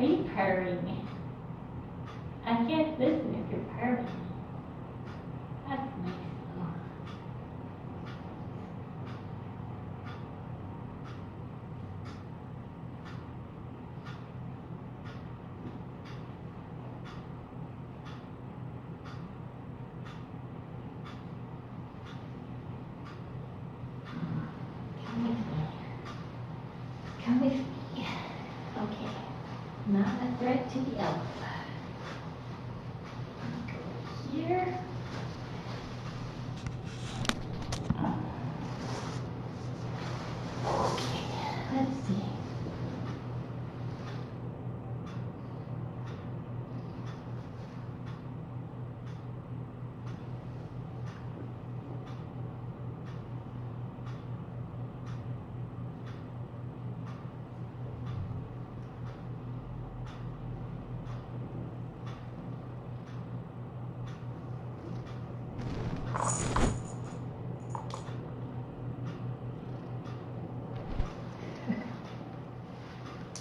Are you purring? I can't listen if you're purring. That's nice though. Come with me. Come with me. Okay. Not a threat to the elf. Go here. Okay, let's see.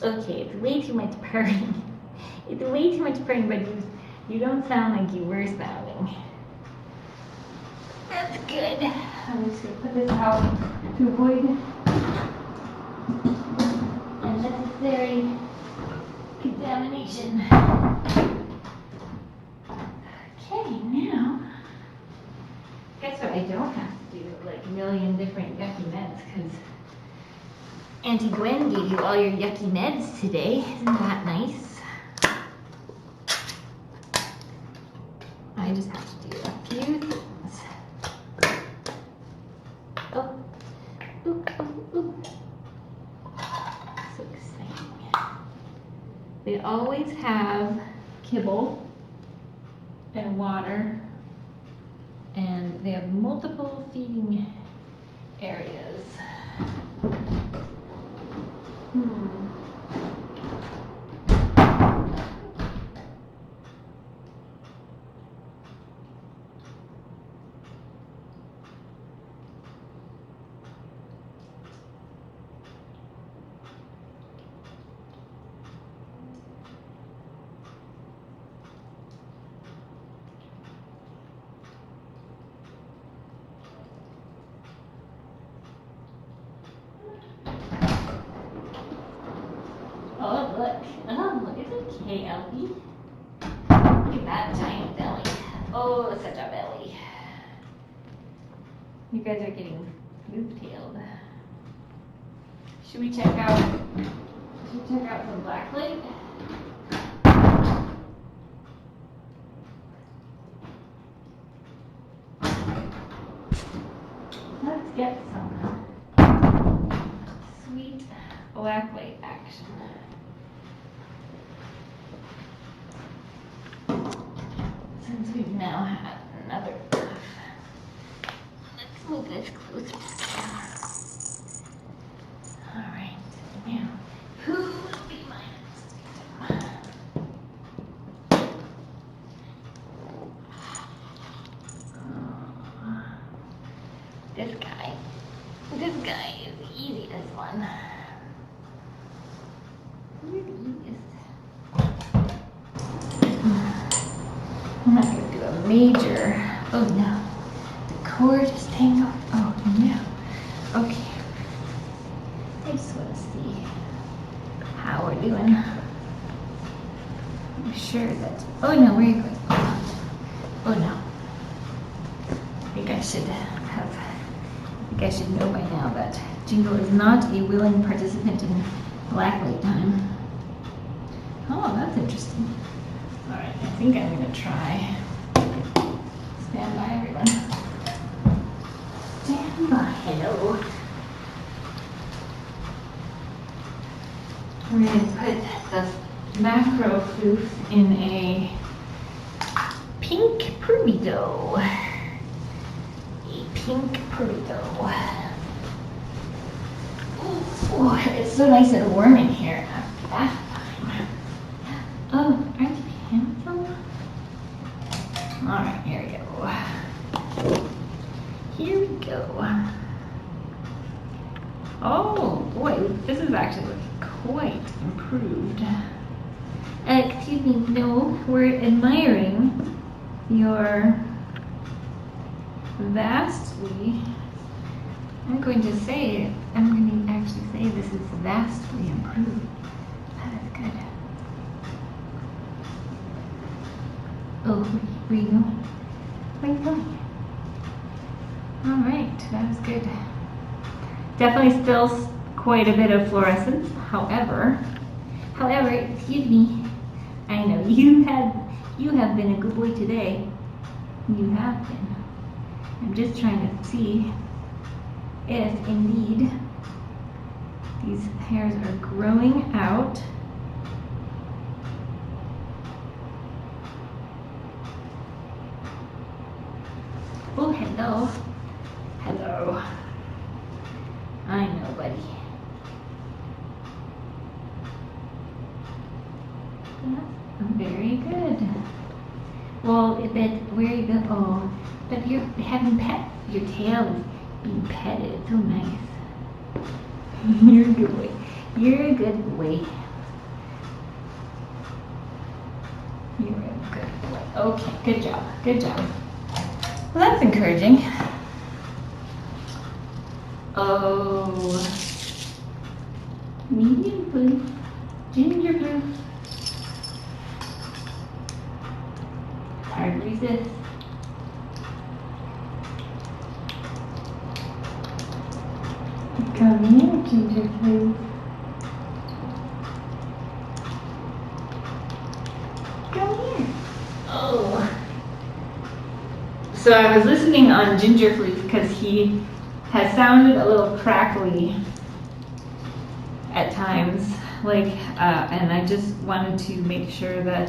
Okay, it's way too much purring. It's way too much purring, but you don't sound like you were sounding. That's good. I'm just gonna put this out to avoid unnecessary contamination. Okay, now, guess what I don't have to do, like a million different yucky meds, because Auntie Gwen gave you all your yucky meds today. Isn't that nice? I just have to do a few things. Oh, ooh, ooh, ooh. So exciting. They always have kibble and water, and they have multiple feeding areas. Oh, look. Oh, look, it's okay, Elfie. Look at that giant belly. Oh, such a belly. You guys are getting loop-tailed. Should we check out some blacklight? Let's get some sweet blacklight action. Since we've now had another enough. Let's move this closer. Alright, now, who will be my next victim? This guy is the easiest one. You're the easiest. I'm not going to do a major. Oh no. The cord is tangled. Oh no. Okay. I just want to see how we're doing. I'm sure that. Oh no, where are you going? Oh no. I think I should know by now that Jingle is not a willing participant in blacklight time. Oh, that's interesting. Alright, I think I'm going to try. Stand by, everyone. Stand by. Hello. I'm going to put the macro floof in a pink burrito. A pink burrito. Oh, it's so nice and warm in here after that time. Oh, aren't you handsome? Alright, here we go. Here we go. Oh, boy, this is actually looking quite improved. Excuse me, no, we're admiring your vastly, I'm going to actually say this is vastly improved. That is good. Oh, where you going? Where you going? All right, that is good. Definitely still quite a bit of fluorescence. However, excuse me, I know you have been a good boy today. You have been. I'm just trying to see if indeed these hairs are growing out. Oh, hello. Hello. I know, buddy. That's very good. Well, where you go? Oh, but you're having pet. Your tail is being petted. So nice. You're a good boy. You're a good boy. You're a good boy. Okay, good job. Good job. Well, that's encouraging. Oh, medium blue, ginger blue. Hard to resist. Come here, ginger blue. Come here. Oh. So I was listening on Ginger Flea because he has sounded a little crackly at times, and I just wanted to make sure that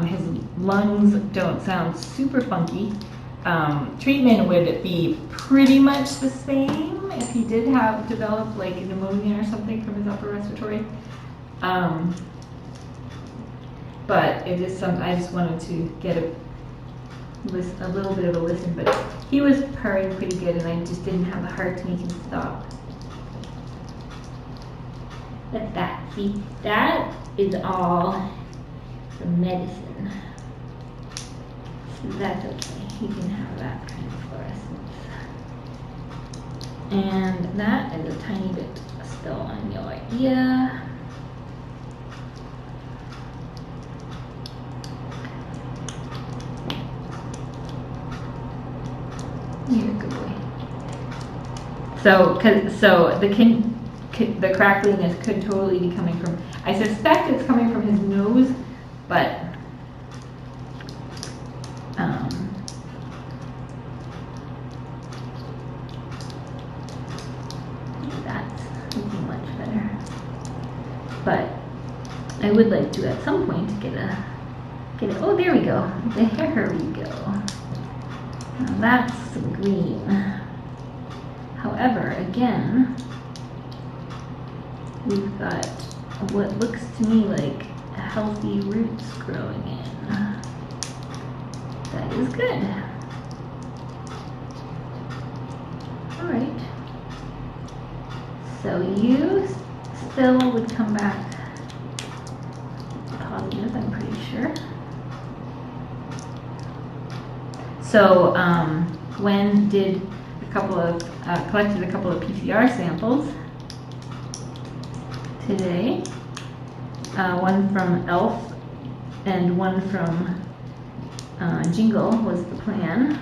his lungs don't sound super funky. Treatment would be pretty much the same if he did have developed like pneumonia or something from his upper respiratory. But it is I just wanted to get a little bit of a listen, but he was purring pretty good and I just didn't have the heart to make him stop. But that is all the medicine. So that's okay. You can have that kind of fluorescence. And that is a tiny bit still on your ear. You're a good boy. So the crackliness could totally be coming from, I suspect it's coming from his nose, but that's looking much better. But I would like to at some point get a, oh, there we go. There we go. Now that's some green. However, again, we've got what looks to me like healthy roots growing in. That is good. All right. So you still would come back positive, I'm pretty sure. So Gwen did collected a couple of PCR samples today. One from Elf and one from Jingle was the plan.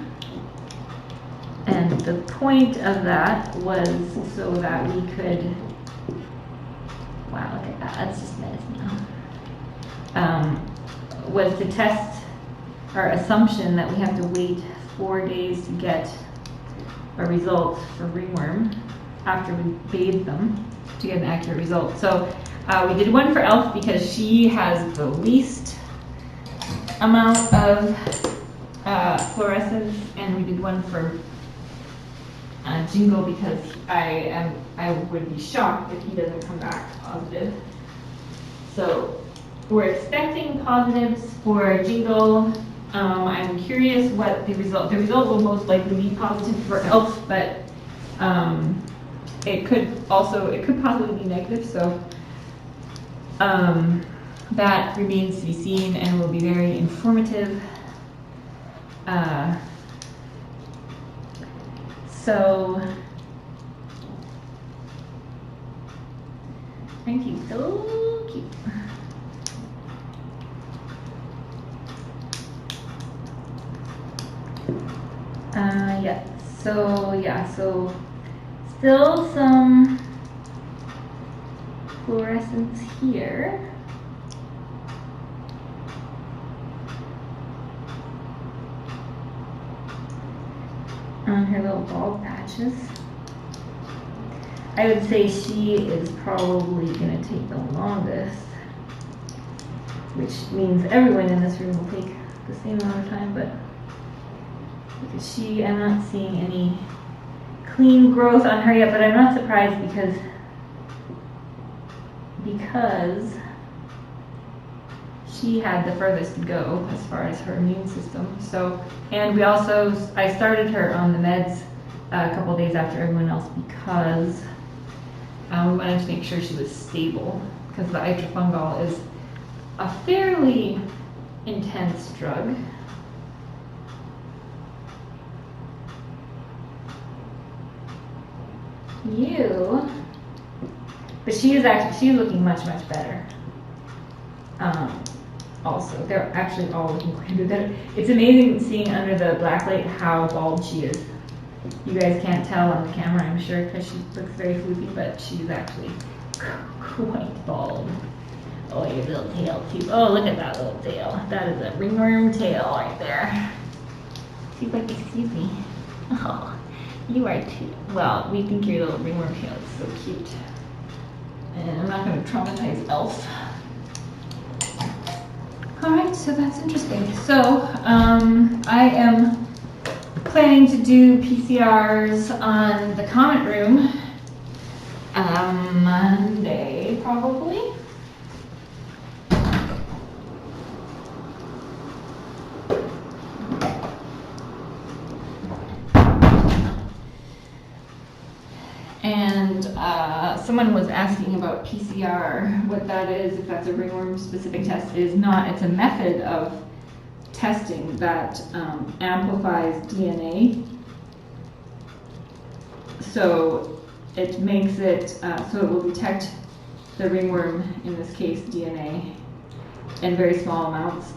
And the point of that was so that we could, wow, look at that, that's just medicine now. Was to test our assumption that we have to wait 4 days to get a result for ringworm after we bathe them to get an accurate result. So we did one for Elf because she has the least amount of fluorescence, and we did one for Jingle because I would be shocked if he doesn't come back positive. So we're expecting positives for Jingle. I'm curious what the result will most likely be positive for Elf, but it could possibly be negative. So that remains to be seen and will be very informative. So, thank you, so cute. So still some fluorescence here. On her little bald patches. I would say she is probably going to take the longest, which means everyone in this room will take the same amount of time, but because I'm not seeing any clean growth on her yet, but I'm not surprised because she had the furthest to go as far as her immune system. So, and I started her on the meds a couple days after everyone else because we wanted to make sure she was stable, because the itrafungal is a fairly intense drug. But she's looking much better. Also, they're actually all looking quite a bit better. It's amazing seeing under the black light how bald she is. You guys can't tell on the camera, I'm sure, because she looks very floopy, but she's actually quite bald. Oh, your little tail too. Oh, look at that little tail. That is a ringworm tail right there. She's like, excuse me. Oh, you are too. Well, we think your little ringworm tail is so cute. And I'm not going to traumatize Elf. Alright, so that's interesting. So, I am planning to do PCRs on the Comet Room Monday, probably. And someone was asking about PCR, what that is, if that's a ringworm specific test. It is not. It's a method of testing that amplifies DNA. So it makes it, so it will detect the ringworm, in this case DNA, in very small amounts.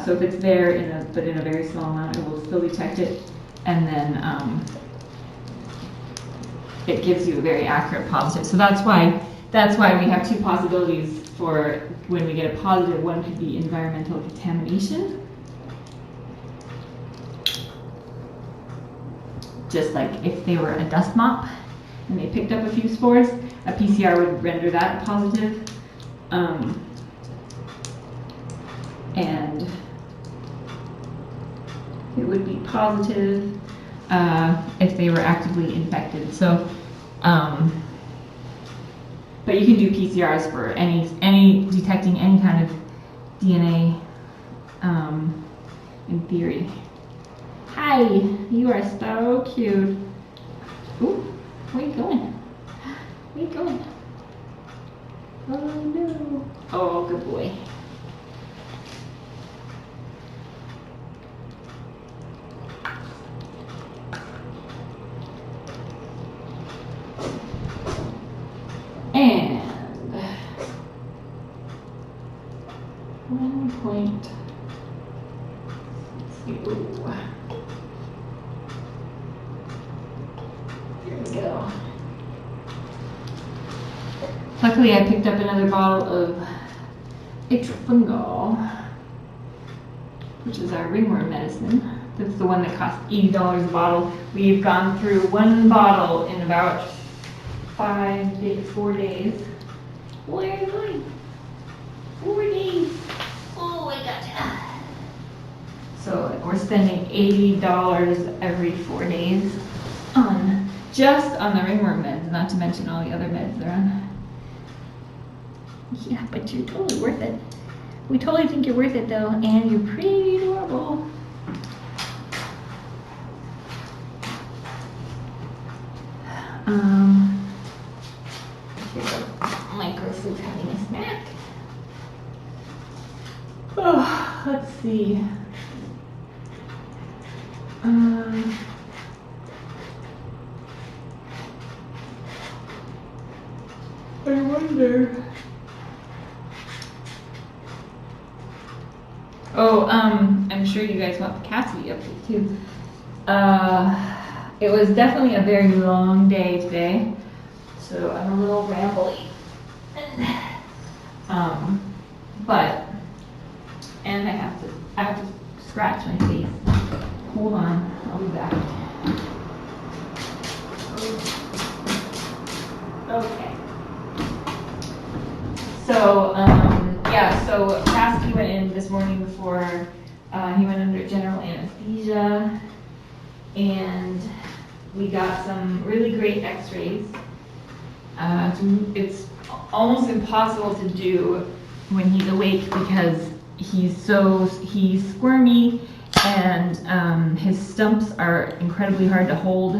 So if it's there, but in a very small amount, it will still detect it, and then it gives you a very accurate positive. So that's why we have two possibilities for when we get a positive. One could be environmental contamination, just like if they were a dust mop and they picked up a few spores, a PCR would render that a positive. And it would be positive if they were actively infected. So, but you can do PCRs for any detecting any kind of DNA, in theory. Hi, you are so cute. Ooh, where you going? Where you going? Oh no. Oh, good boy. And 1 point. Let's see. Ooh. Here we go. Luckily, I picked up another bottle of itrafungal, which is our ringworm medicine. That's the one that costs $80 a bottle. We've gone through one bottle in about 4 days. Where are you going? 4 days. Oh, I gotcha. So we're spending $80 every 4 days just on the ringworm meds, not to mention all the other meds they're on. Yeah, but you're totally worth it. We totally think you're worth it though, and you're pretty adorable. Here's a microfruit having a snack. let's see. I wonder. Oh, I'm sure you guys want the Cassidy update too. It was definitely a very long day today, so I'm a little rambly. But, and I have to scratch my face. Hold on, I'll be back. Okay. So, yeah, so Cassidy went in this morning before he went under general anesthesia, and we got some really great x-rays. It's almost impossible to do when he's awake because he's squirmy, and his stumps are incredibly hard to hold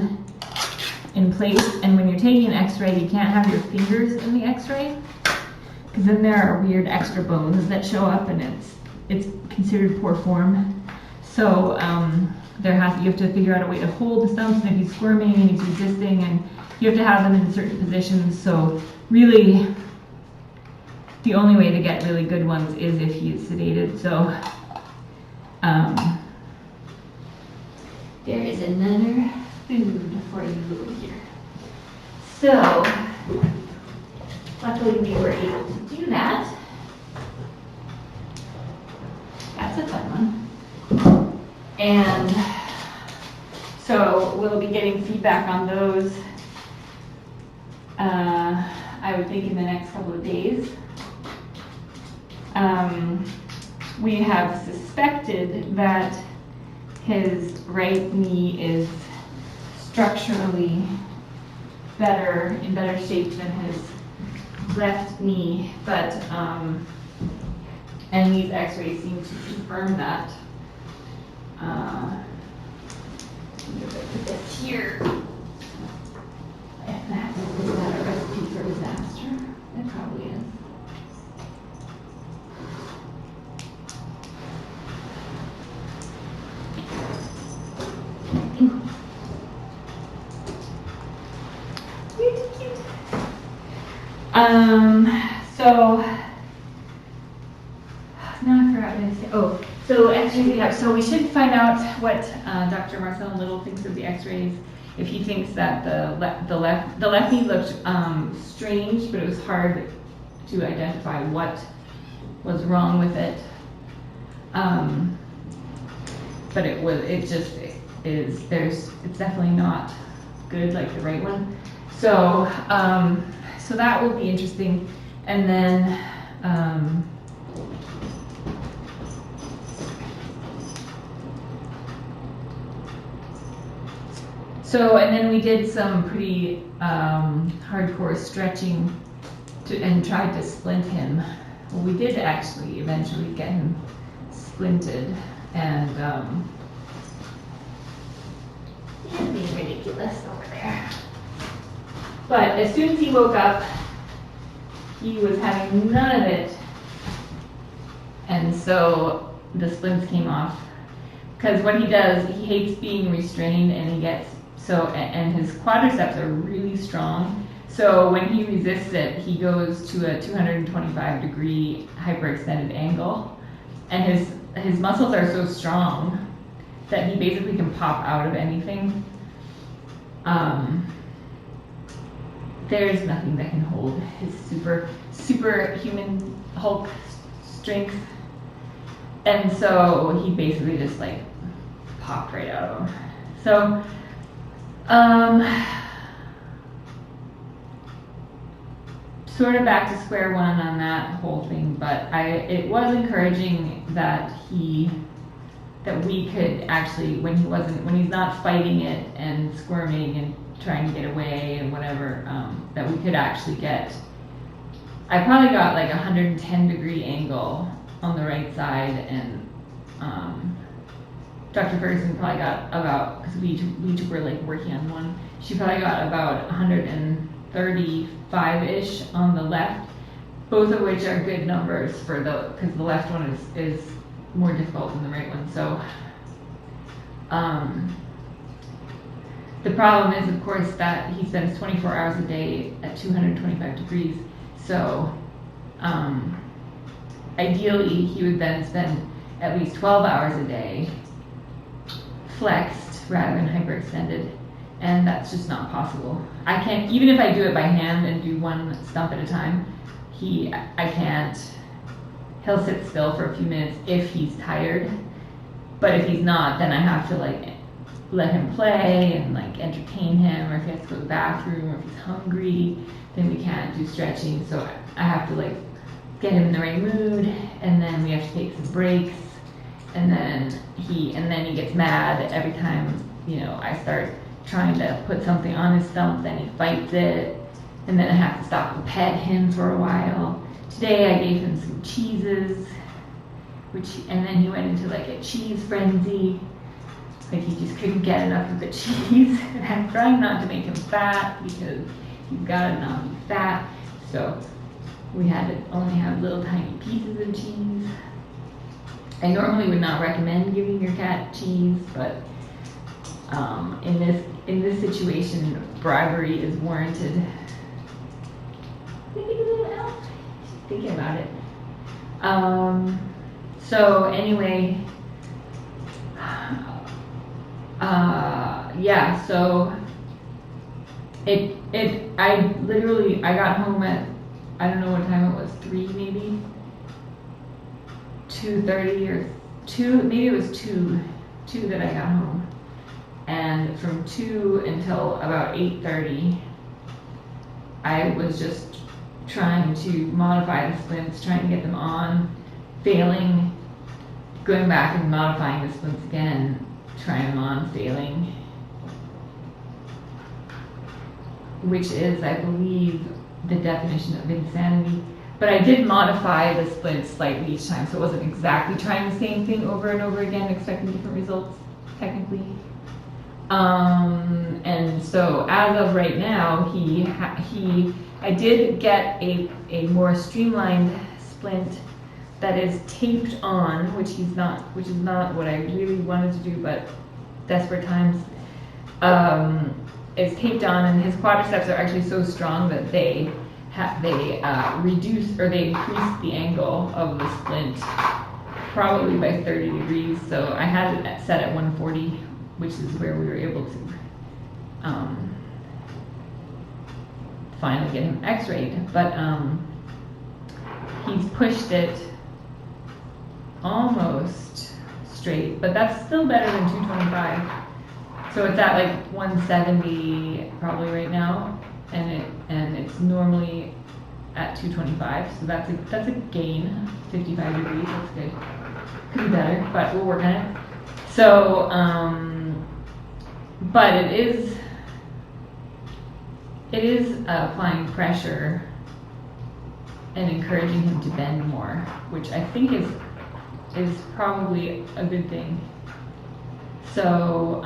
in place. And when you're taking an x-ray, you can't have your fingers in the x-ray, because then there are weird extra bones that show up, and it's considered poor form. So you have to figure out a way to hold the stumps, and if he's squirming and he's resisting, and you have to have them in certain positions. So really, the only way to get really good ones is if he is sedated. So there is another food for you here. So luckily we were able to do that. That's a fun one. And so we'll be getting feedback on those, I would think, in the next couple of days. We have suspected that his right knee is structurally in better shape than his left knee, but and these x-rays seem to confirm that. Put this here. Is that a recipe for disaster? It probably is. So now I forgot what I said. Oh, so x-rays we have. So we should find out what Dr. Marcel Little thinks of the x-rays. If he thinks that the left knee looked strange, but it was hard to identify what was wrong with it. But it's definitely not good like the right one. So so that will be interesting. And then and then we did some pretty hardcore stretching and tried to splint him. Well, we did actually eventually get him splinted, and he's being ridiculous over there. But as soon as he woke up, he was having none of it, and so the splints came off. Because what he does, he hates being restrained, and and his quadriceps are really strong. So when he resists it, he goes to a 225-degree hyperextended angle, and his muscles are so strong that he basically can pop out of anything. There's nothing that can hold his superhuman Hulk strength, and so he basically just like popped right out of him. So sort of back to square one on that whole thing, but it was encouraging that we could actually, when he's not fighting it and squirming and trying to get away and whatever, that we could actually I probably got like 110-degree angle on the right side, and Dr. Ferguson probably got about, because we two were like working on one, she probably got about 135-ish on the left, both of which are good numbers because the left one is more difficult than the right one. So the problem is, of course, that he spends 24 hours a day at 225 degrees. So ideally, he would then spend at least 12 hours a day flexed rather than hyperextended. And that's just not possible. I can't, even if I do it by hand and do one stump at a time, I can't. He'll sit still for a few minutes if he's tired. But if he's not, then I have to like let him play and like entertain him, or if he has to go to the bathroom, or if he's hungry, then we can't do stretching. So I have to like get him in the right mood, and then we have to take some breaks, and then he gets mad every time, you know, I start trying to put something on his stump, then he fights it, and then I have to stop and pet him for a while. Today I gave him some cheeses, and then he went into like a cheese frenzy. Like he just couldn't get enough of the cheese. And I'm trying not to make him fat because he's gotta not be fat. So we had to only have little tiny pieces of cheese. I normally would not recommend giving your cat cheese, but in this situation, bribery is warranted. Thinking about it. So anyway, yeah. So I got home at, I don't know what time it was, 3 maybe, 2:30 or 2, maybe it was 2 that I got home. And from 2 until about 8:30, I was just trying to modify the splints, trying to get them on, failing, going back and modifying the splints again, trying them on, failing. Which is, I believe, the definition of insanity. But I did modify the splints slightly each time, so it wasn't exactly trying the same thing over and over again, expecting different results, technically. And so as of right now, I did get a more streamlined splint that is taped on, which is not what I really wanted to do, but desperate times. Is taped on, and his quadriceps are actually so strong that they reduce, or they increase the angle of the splint probably by 30 degrees. So I had it set at 140, which is where we were able to finally get him x-rayed. But he's pushed it almost straight, but that's still better than 225. So it's at like 170 probably right now, and it's normally at 225. So that's a gain, 55 degrees. That's good. Could be better, but we'll work on it. So, but it is applying pressure and encouraging him to bend more, which I think is probably a good thing. So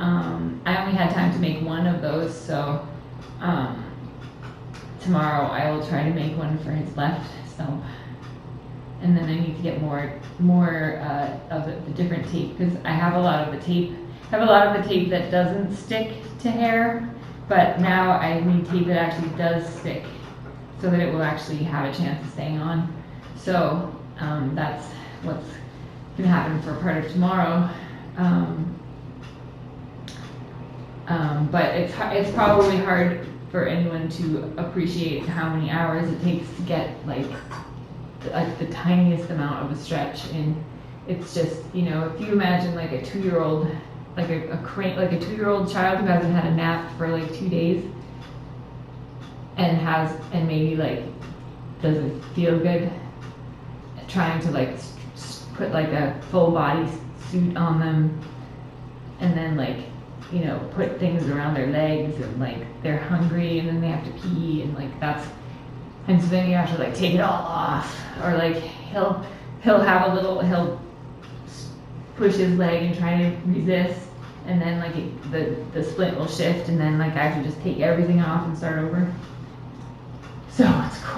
I only had time to make one of those, so tomorrow I will try to make one for his left stump, and then I need to get more of the different tape, because I have a lot of the tape. I have a lot of the tape that doesn't stick to hair, but now I need tape that actually does stick, so that it will actually have a chance of staying on. So that's what's going to happen for part of tomorrow. But it's probably hard for anyone to appreciate how many hours it takes to get like the tiniest amount of a stretch in. It's just, you know, if you imagine like a 2-year-old, like a 2-year-old child who hasn't had a nap for like 2 days and maybe like doesn't feel good, trying to like put like a full body suit on them, and then like, you know, put things around their legs, and like they're hungry and then they have to pee, and like and so then you have to like take it all off, or like he'll push his leg and try to resist, and then like the splint will shift, and then like I have to just take everything off and start over. So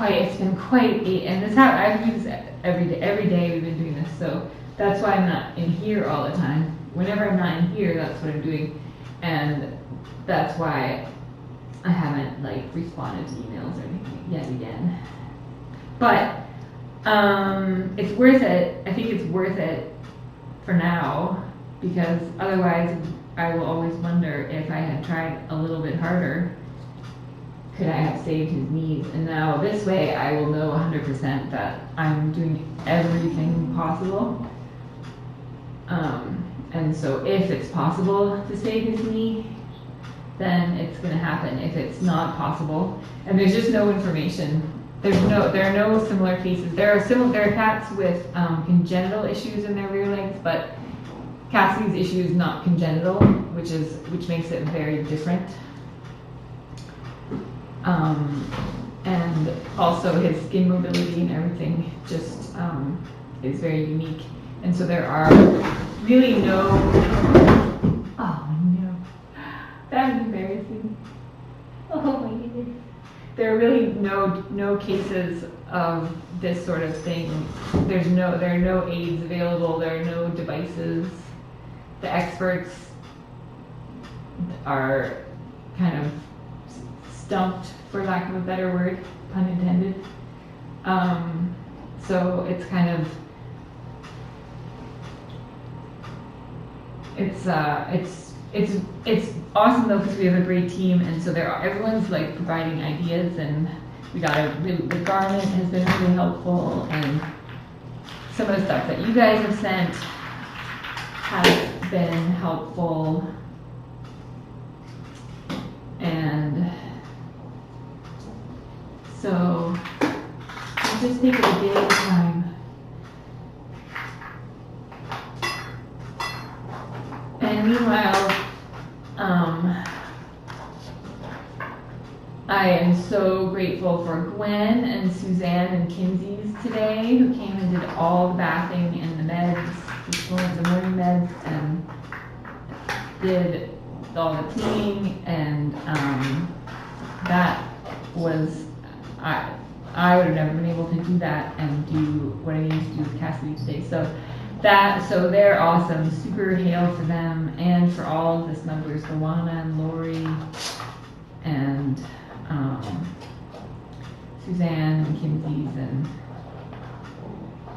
it's been quite and this I've used every day we've been doing this. So that's why I'm not in here all the time. Whenever I'm not in here, that's what I'm doing. And that's why I haven't like responded to emails or anything yet again. But it's worth it. I think it's worth it for now, because otherwise I will always wonder if I had tried a little bit harder, could I have saved his needs? And now this way I will know 100% that I'm doing everything possible. And so if it's possible to save his knee, then it's going to happen. If it's not possible, and there's just no information, there are no similar cases. There are cats with congenital issues in their rear legs, but Cassidy's issue is not congenital, which makes it very different. And also his skin mobility and everything just is very unique. And so there are really no, oh no, that is embarrassing. Oh my goodness. There are really no cases of this sort of thing. There are no aids available, there are no devices. The experts are kind of stumped, for lack of a better word, pun intended. So it's kind of, it's awesome though, because we have a great team, and so everyone's like providing ideas, and the garment has been really helpful, and some of the stuff that you guys have sent has been helpful, and so we just take it a day at a time. And meanwhile, I am so grateful for Gwen and Suzanne and Kinsey's today, who came and did all the bathing and the meds, the morning meds, and did all the cleaning, and that was, I would have never been able to do that and do what I needed to do with Cassidy today. So they're awesome. Super hail for them, and for all of the snugglers, Luana and Lori and Suzanne and Kinsey's and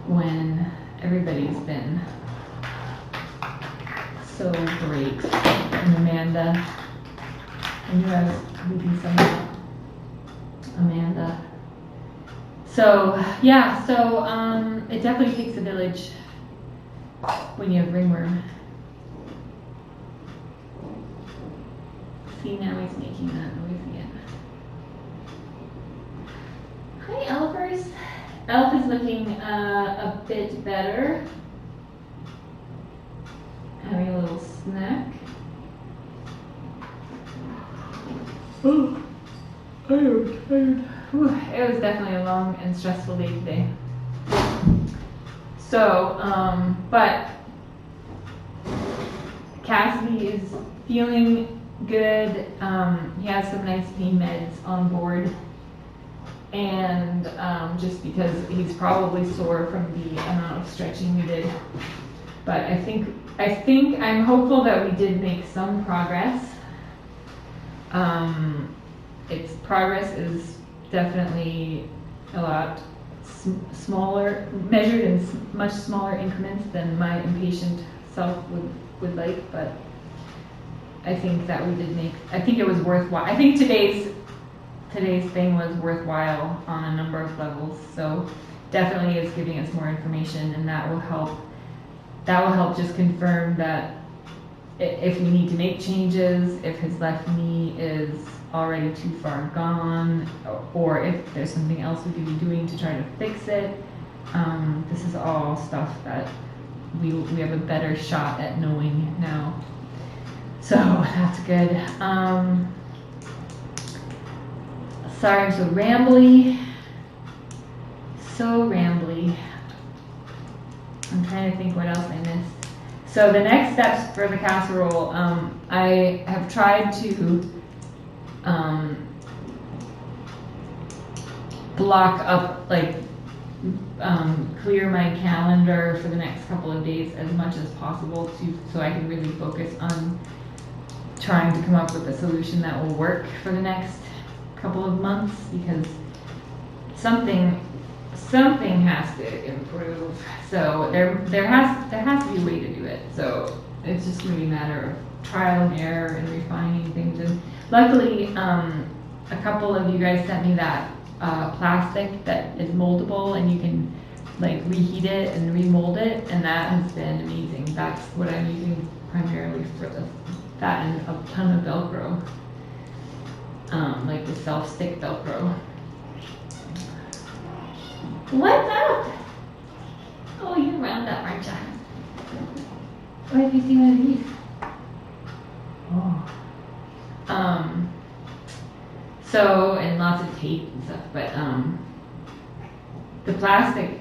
Gwen. Everybody's been so great. And Amanda. I knew I was leaving someone. Amanda. So yeah, it definitely takes a village when you have ringworm. See, now he's making that noise again. Hi, Elfers. Elf is looking a bit better. Having a little snack. Oh, I am tired. Whew, it was definitely a long and stressful day today. So, but Cassidy is feeling good. He has some nice pain meds on board, and just because he's probably sore from the amount of stretching we did. But I'm hopeful that we did make some progress. Its progress is definitely a lot smaller, measured in much smaller increments than my impatient self would like, but I think that we did I think it was worthwhile. I think today's thing was worthwhile on a number of levels, so definitely is giving us more information, and that will help just confirm that if we need to make changes, if his left knee is already too far gone, or if there's something else we could be doing to try to fix it. This is all stuff that we have a better shot at knowing now. So that's good. Sorry I'm so rambly. I'm trying to think what else I missed. So the next steps for the casserole, I have tried to block up, like clear my calendar for the next couple of days as much as possible so I can really focus on trying to come up with a solution that will work for the next couple of months, because something has to improve. So there has to be a way to do it. So it's just gonna be a matter of trial and error and refining things. And luckily, a couple of you guys sent me that plastic that is moldable, and you can like reheat it and remold it, and that has been amazing. That's what I'm using primarily for that and a ton of Velcro, like the self-stick Velcro. What's up? Oh, you're wound up, aren't you? What have you seen one of these? Oh. So, and lots of tape and stuff, but the plastic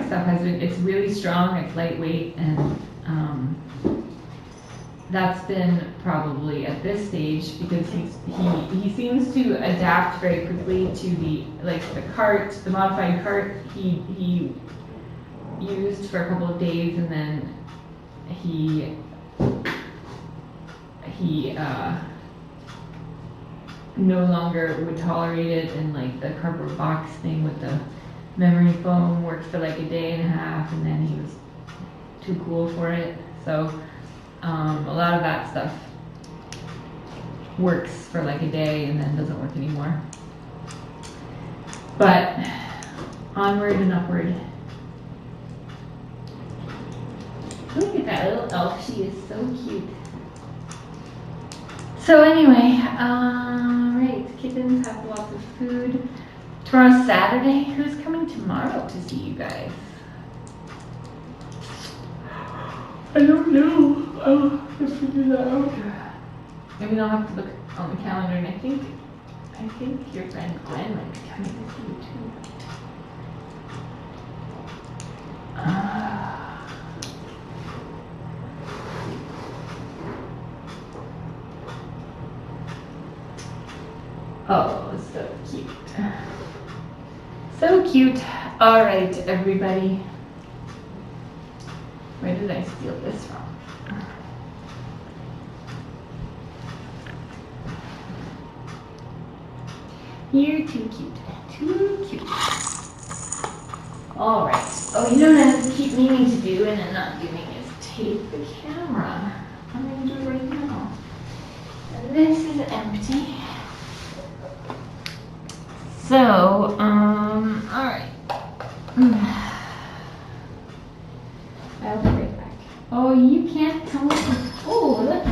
stuff it's really strong, it's lightweight, and that's been probably at this stage because he seems to adapt very quickly to the modified cart he used for a couple of days, and then he no longer would tolerate it, and like the cardboard box thing with the memory foam worked for like a day and a half, and then he was too cool for it. So a lot of that stuff works for like a day and then doesn't work anymore. But onward and upward. Look at that little elf, she is so cute. So anyway, right, kittens have lots of food. Tomorrow's Saturday. Who's coming tomorrow to see you guys? I don't know. I'll have to figure that out. Maybe I'll have to look on the calendar, and I think your friend Glenn might be coming to see you too. Oh, so cute. So cute. All right, everybody. Where did I steal this from? You're too cute. Too cute. All right. Oh, you know what I have to keep meaning to do and then not doing is tape the camera. I'm going to do it right now. And this is empty. So, all right. I'll be right back. Oh, you can't tell me. Oh, look.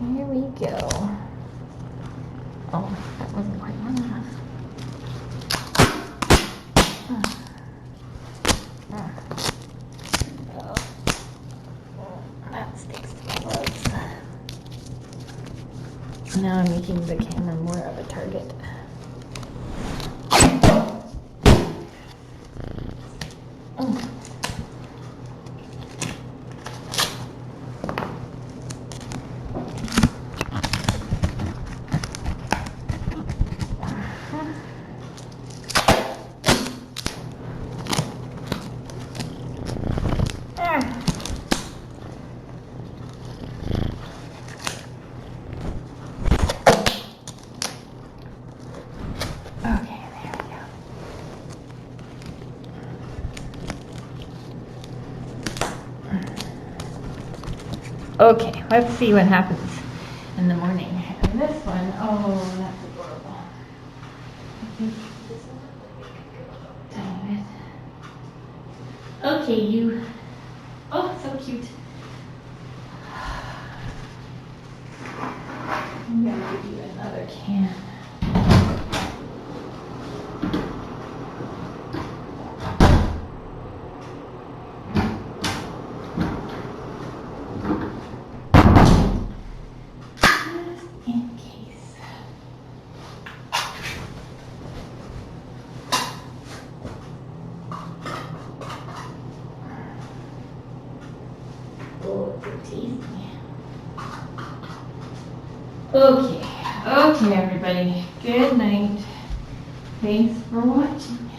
Here we go. Oh, that wasn't quite long enough. That sticks to my legs. Now I'm making the camera more of a target. Okay, let's see what happens in the morning. And this one, oh, that's adorable. Tiny bit. Okay, you. Oh, so cute. I'm gonna give you another can. Just in case. Oh, it's so tasty. Okay, everybody. Good night. Thanks for watching.